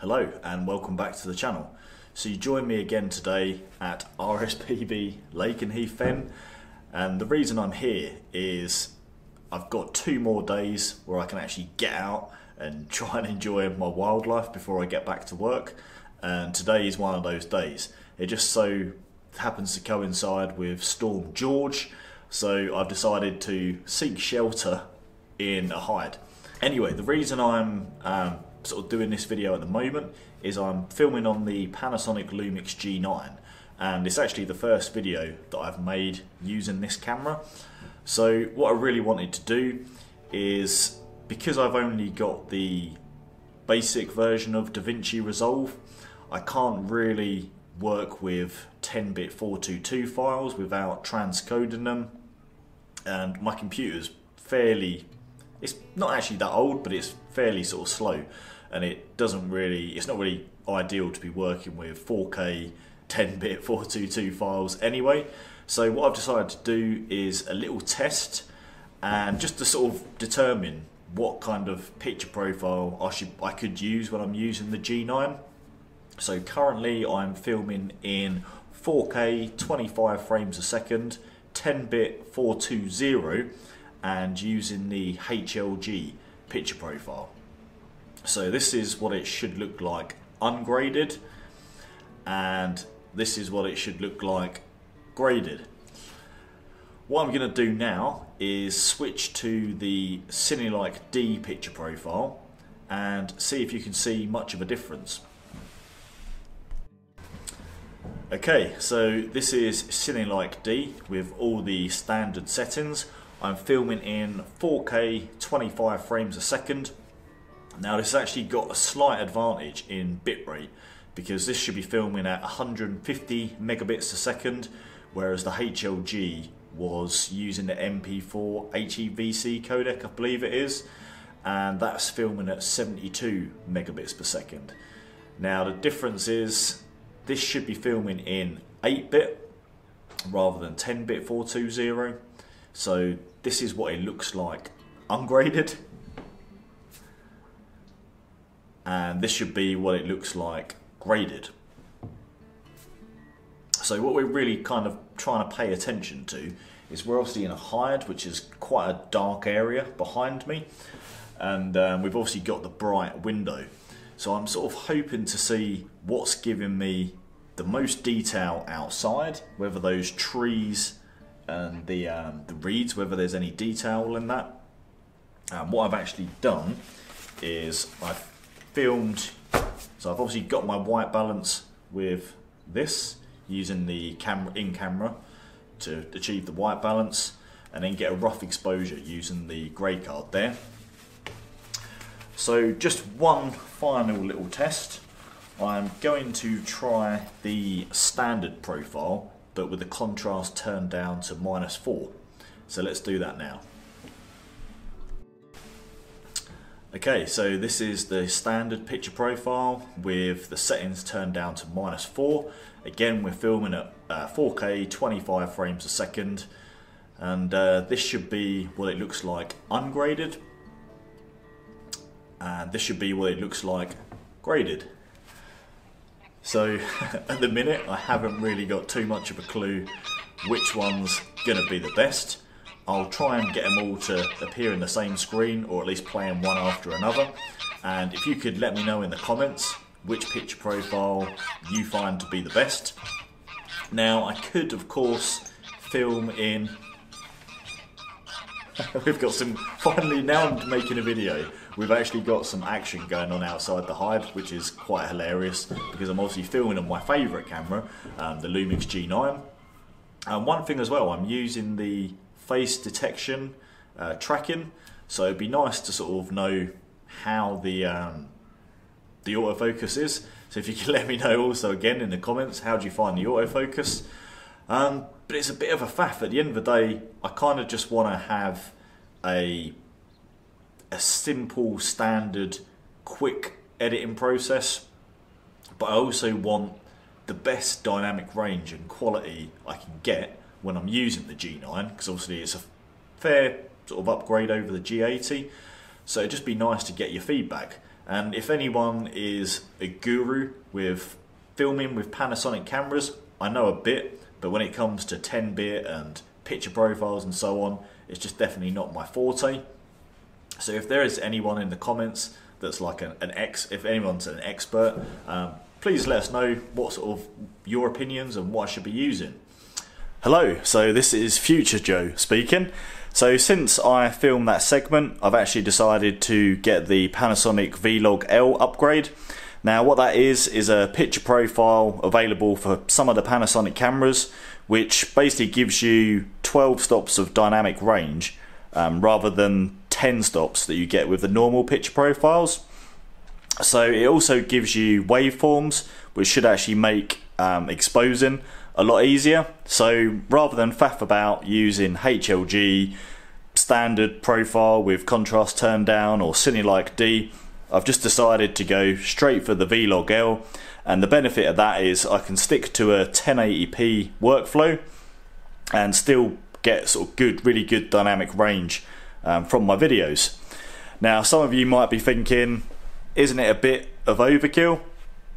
Hello and welcome back to the channel. So you join me again today at RSPB Lakenheath Fen, and the reason I'm here is I've got 2 more days where I can actually get out and try and enjoy my wildlife before I get back to work, and today is one of those days. It just so happens to coincide with Storm George, so I've decided to seek shelter in a hide. Anyway, the reason I'm sort of doing this video at the moment is I'm filming on the Panasonic Lumix G9, and it's actually the first video that I've made using this camera. So what I really wanted to do is, because I've only got the basic version of Davinci Resolve, I can't really work with 10-bit 422 files without transcoding them, and my computer's fairly, it's not actually that old, but it's fairly sort of slow, and it's not really ideal to be working with 4K 10-bit 422 files anyway. So what I've decided to do is a little test, and just to sort of determine what kind of picture profile I could use when I'm using the G9. So currently I'm filming in 4K 25 frames a second, 10-bit 420, and using the HLG picture profile. So this is what it should look like ungraded, and this is what it should look like graded. What I'm going to do now is switch to the Cinelike D picture profile and see if you can see much of a difference. Okay, so this is Cinelike D with all the standard settings. I'm filming in 4K 25 frames a second. Now this has actually got a slight advantage in bitrate, because this should be filming at 150 megabits a second, whereas the HLG was using the MP4 HEVC codec, I believe it is, and that's filming at 72 megabits per second. Now the difference is this should be filming in 8-bit rather than 10-bit 420. So this is what it looks like ungraded, and this should be what it looks like graded. So what we're really kind of trying to pay attention to is we're obviously in a hide, which is quite a dark area behind me, and we've obviously got the bright window. So I'm sort of hoping to see what's giving me the most detail outside, whether those trees and the reeds, whether there's any detail in that. What I've actually done is I've filmed, so I've obviously got my white balance with this, using the camera in camera to achieve the white balance, and then get a rough exposure using the grey card there. So just one final little test. I'm going to try the standard profile, but with the contrast turned down to -4. So let's do that now. Okay, so this is the standard picture profile with the settings turned down to -4. Again, we're filming at 4K 25 frames a second, and this should be what it looks like ungraded, and this should be what it looks like graded. So at the minute I haven't really got too much of a clue which one's going to be the best. I'll try and get them all to appear in the same screen, or at least play them one after another. And if you could let me know in the comments which picture profile you find to be the best. Now I could of course film in we've got some, finally now I'm making a video, we've actually got some action going on outside the hide, which is quite hilarious because I'm obviously filming on my favourite camera, the Lumix G9. And one thing as well, I'm using the face detection tracking, so it'd be nice to sort of know how the autofocus is. So if you can let me know also again in the comments, how do you find the autofocus? But it's a bit of a faff. At the end of the day, I kind of just want to have a simple, standard, quick editing process, but I also want the best dynamic range and quality I can get when I'm using the G9, because obviously it's a fair sort of upgrade over the G80. So it'd just be nice to get your feedback. And if anyone is a guru with filming with Panasonic cameras, I know a bit, but when it comes to 10-bit and picture profiles and so on, it's just definitely not my forte. So if there is anyone in the comments that's like if anyone's an expert, please let us know what sort of your opinions and what I should be using. Hello, so this is Future Joe speaking. So since I filmed that segment, I've actually decided to get the Panasonic Vlog L upgrade. Now what that is a picture profile available for some of the Panasonic cameras, which basically gives you 12 stops of dynamic range rather than 10 stops that you get with the normal picture profiles. So it also gives you waveforms, which should actually make exposing a lot easier. So rather than faff about using HLG, standard profile with contrast turned down, or Cinelike D, I've just decided to go straight for the Vlog L, and the benefit of that is I can stick to a 1080p workflow and still get sort of really good dynamic range from my videos. Now some of you might be thinking, isn't it a bit of overkill?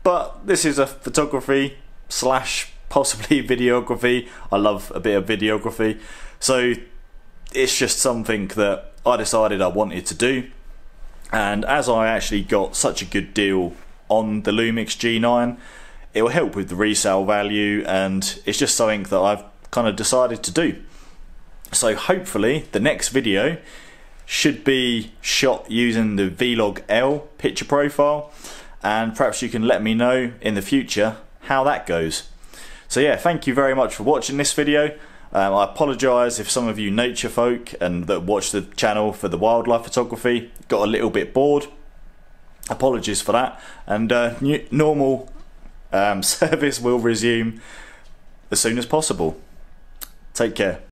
But this is a photography slash possibly videography. I love a bit of videography, so it's just something that I decided I wanted to do. And as I actually got such a good deal on the Lumix G9, it will help with the resale value, and it's just something that I've kind of decided to do. So hopefully the next video should be shot using the Vlog L picture profile, and perhaps you can let me know in the future how that goes. So yeah, thank you very much for watching this video. I apologise if some of you nature folk and that watch the channel for the wildlife photography got a little bit bored. Apologies for that, and normal service will resume as soon as possible. Take care.